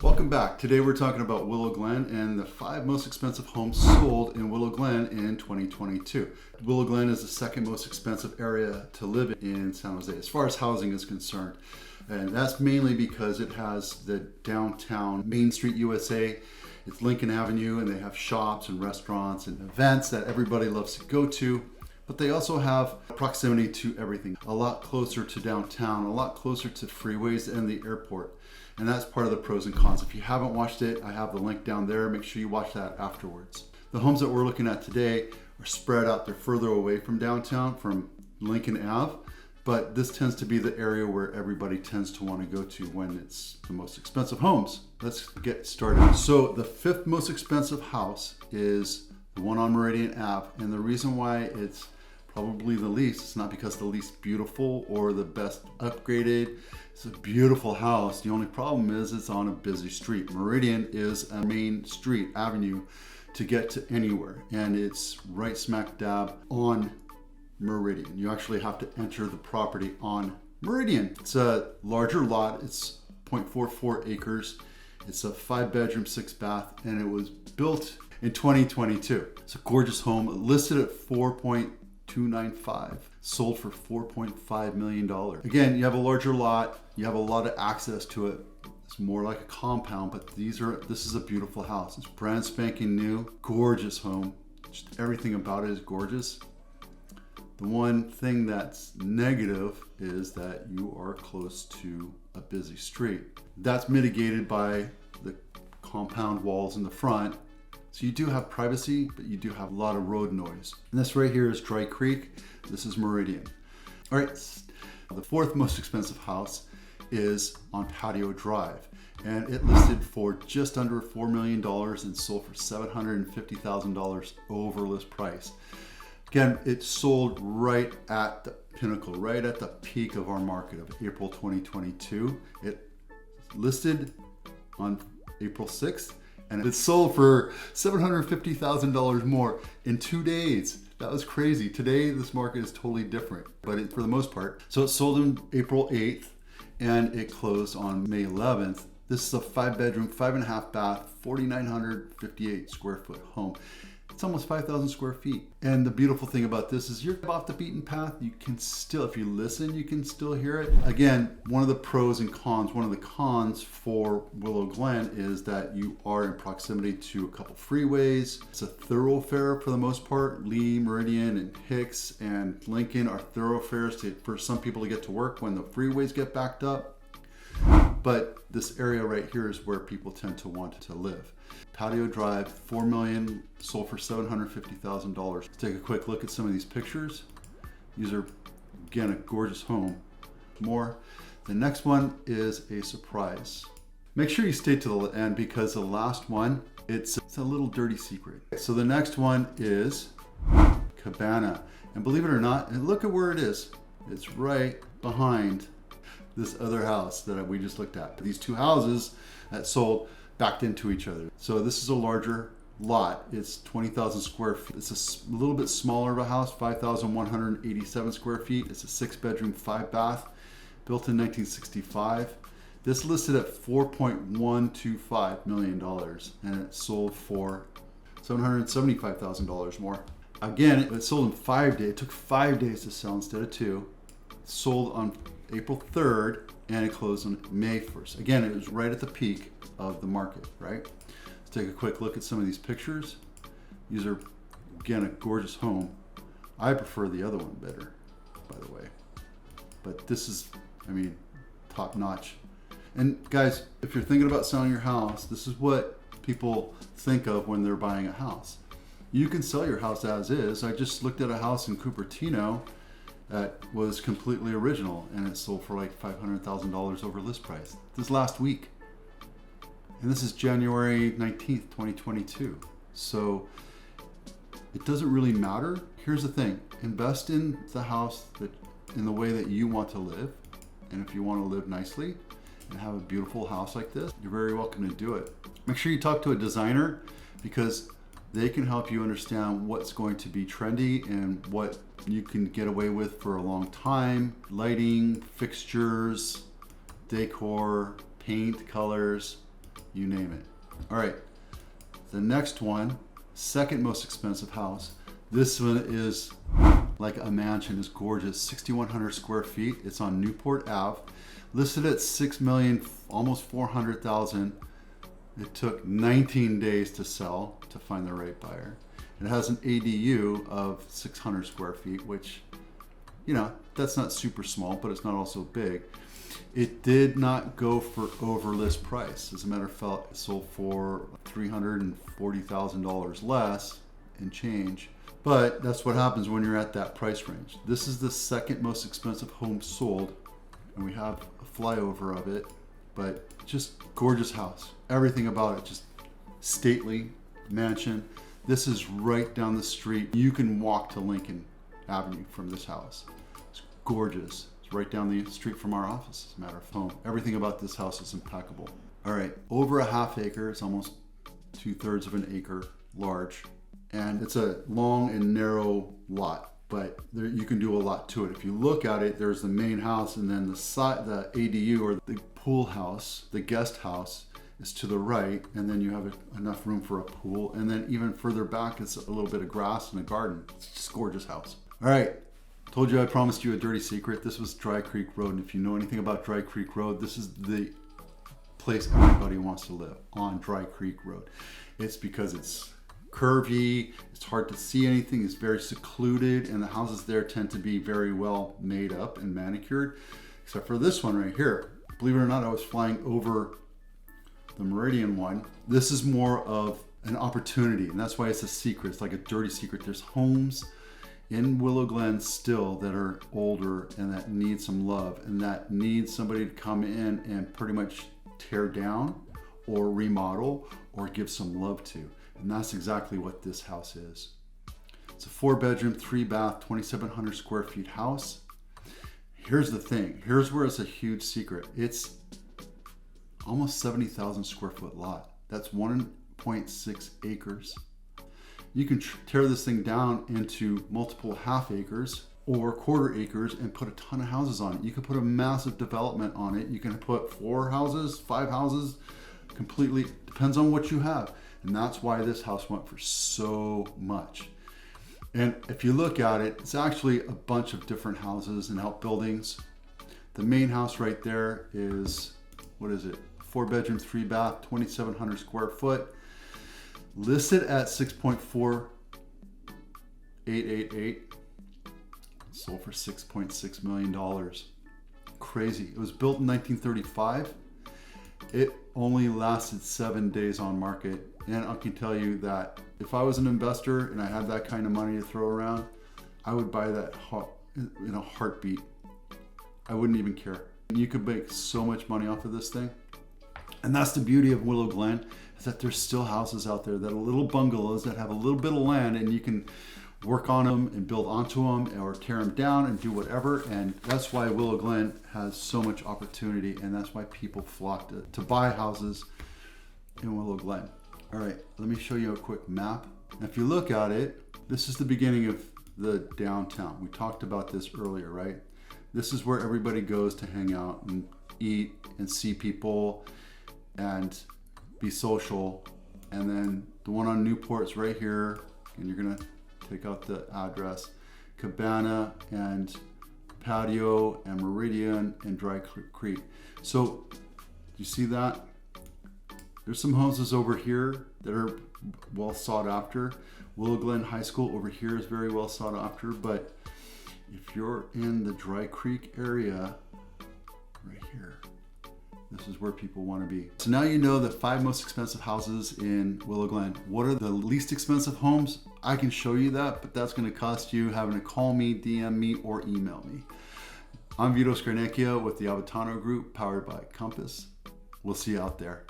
Welcome back. Today we're talking about Willow Glen and the 5 most expensive homes sold in Willow Glen in 2022. Willow Glen is the second most expensive area to live in San Jose as far as housing is concerned. And that's mainly because it has the downtown Main Street USA. It's Lincoln Avenue, and they have shops and restaurants and events that everybody loves to go to. But they also have proximity to everything. A lot closer to downtown, a lot closer to freeways and the airport. And that's part of the pros and cons. If you haven't watched it, I have the link down there. Make sure you watch that afterwards. The homes that we're looking at today are spread out. They're further away from downtown, from Lincoln Ave. But this tends to be the area where everybody tends to want to go to when it's the most expensive homes. Let's get started. So the 5th most expensive house is the one on Meridian Ave. And the reason why it's probably the least, it's not because the least beautiful or the best upgraded. It's a beautiful house. The only problem is it's on a busy street. Meridian is a main street avenue to get to anywhere, and it's right smack dab on Meridian. You actually have to enter the property on Meridian. It's a larger lot. It's 0.44 acres. It's a 5-bedroom, 6-bath, and it was built in 2022. It's a gorgeous home listed at $4.295, sold for $4.5 million. Again, you have a larger lot, you have a lot of access to it. It's more like a compound, but this is a beautiful house. It's brand spanking new, gorgeous home. Just everything about it is gorgeous. The one thing that's negative is that you are close to a busy street. That's mitigated by the compound walls in the front. So you do have privacy, but you do have a lot of road noise. And this right here is Dry Creek. This is Meridian. All right, the 4th most expensive house is on Patio Drive. And it listed for just under $4 million and sold for $750,000 over list price. Again, it sold right at the pinnacle, right at the peak of our market of April 2022. It listed on April 6th. And it sold for $750,000 more in 2 days. That was crazy. Today, this market is totally different, but for the most part. So it sold on April 8th and it closed on May 11th. This is a 5-bedroom, 5.5 bath, 4,958 square foot home. It's almost 5,000 square feet. And the beautiful thing about this is you're off the beaten path. You can still, if you listen, you can still hear it. Again, one of the pros and cons, one of the cons for Willow Glen is that you are in proximity to a couple freeways. It's a thoroughfare for the most part. Lee, Meridian, and Hicks and Lincoln are thoroughfares for some people to get to work when the freeways get backed up. But this area right here is where people tend to want to live. Patio Drive, $4 million, sold for $750,000. Let's take a quick look at some of these pictures. These are, again, a gorgeous home. More. The next one is a surprise. Make sure you stay to the end because the last one, it's a little dirty secret. So the next one is Cabana. And believe it or not, and look at where it is. It's right behind this other house that we just looked at. These two houses that sold backed into each other. So this is a larger lot. It's 20,000 square feet. It's a little bit smaller of a house, 5,187 square feet. It's a 6-bedroom, 5-bath, built in 1965. This listed at $4.125 million and it sold for $775,000 more. Again, it sold in 5 days. It took 5 days to sell instead of 2. It sold on April 3rd and it closed on May 1st. Again, it was right at the peak of the market, right? Let's take a quick look at some of these pictures. These are, again, a gorgeous home. I prefer the other one better, by the way. But this is, I mean, top notch. And guys, if you're thinking about selling your house, this is what people think of when they're buying a house. You can sell your house as is. I just looked at a house in Cupertino that was completely original and it sold for like $500,000 over list price. This last week. And this is January 19th, 2022. So it doesn't really matter. Here's the thing, invest in the house in the way that you want to live. And if you want to live nicely and have a beautiful house like this, you're very welcome to do it. Make sure you talk to a designer because they can help you understand what's going to be trendy and what you can get away with for a long time. Lighting, fixtures, decor, paint, colors. you name it. All right, the next one, second most expensive house. This one is like a mansion. It's gorgeous, 6,100 square feet. It's on Newport Ave, listed at $6 million, almost 400,000. It took 19 days to sell to find the right buyer. It has an ADU of 600 square feet, which, you know, that's not super small, but it's not also big. It did not go for over list price. As a matter of fact, it sold for $340,000 less and change. But that's what happens when you're at that price range. This is the second most expensive home sold, and we have a flyover of it, but just gorgeous house. Everything about it, just stately mansion. This is right down the street. You can walk to Lincoln Avenue from this house. It's gorgeous. It's right down the street from our office, as a matter of home. Everything about this house is impeccable. All right, over a half acre. It's almost 2/3 of an acre, large. And it's a long and narrow lot, but there, you can do a lot to it. If you look at it, there's the main house, and then the side, the ADU or the pool house, the guest house, is to the right, and then you have enough room for a pool. And then even further back is a little bit of grass and a garden. It's just a gorgeous house. All right, told you I promised you a dirty secret. This was Dry Creek Road, and if you know anything about Dry Creek Road, this is the place everybody wants to live, on Dry Creek Road. It's because it's curvy, it's hard to see anything, it's very secluded, and the houses there tend to be very well made up and manicured, except for this one right here. Believe it or not, I was flying over the Meridian one. This is more of an opportunity, and that's why it's a secret. It's like a dirty secret. There's homes in Willow Glen still that are older and that need some love, and that need somebody to come in and pretty much tear down or remodel or give some love to. And that's exactly what this house is. It's a 4-bedroom, 3-bath, 2,700 square feet house. Here's the thing. Here's where it's a huge secret. It's almost 70,000 square foot lot. That's 1.6 acres. You can tear this thing down into multiple half acres or quarter acres and put a ton of houses on it. You can put a massive development on it. You can put 4 houses, 5 houses, completely depends on what you have. And that's why this house went for so much. And if you look at it, it's actually a bunch of different houses and outbuildings. The main house right there is, what is it? 4-bedroom, 3-bath, 2,700 square foot. Listed at $6.4888. Sold for $6.6 million. Crazy. It was built in 1935. It only lasted 7 days on market. And I can tell you that if I was an investor and I had that kind of money to throw around, I would buy that in a heartbeat. I wouldn't even care. You could make so much money off of this thing. And that's the beauty of Willow Glen, is that there's still houses out there that are little bungalows that have a little bit of land, and you can work on them and build onto them or tear them down and do whatever. And that's why Willow Glen has so much opportunity, and that's why people flock to buy houses in Willow Glen. All right, let me show you a quick map. And if you look at it, this is the beginning of the downtown. We talked about this earlier, right? This is where everybody goes to hang out and eat and see people and be social. And then the one on Newport's right here, and you're gonna take out the address, Cabana and Patio and Meridian and Dry Creek. So you see that? There's some houses over here that are well sought after. Willow Glen High School over here is very well sought after, but if you're in the Dry Creek area, right here, this is where people want to be. So now you know the 5 most expensive houses in Willow Glen. What are the least expensive homes? I can show you that, but that's going to cost you having to call me, DM me, or email me. I'm Vito Scarnecchia with the Avatano Group, powered by Compass. We'll see you out there.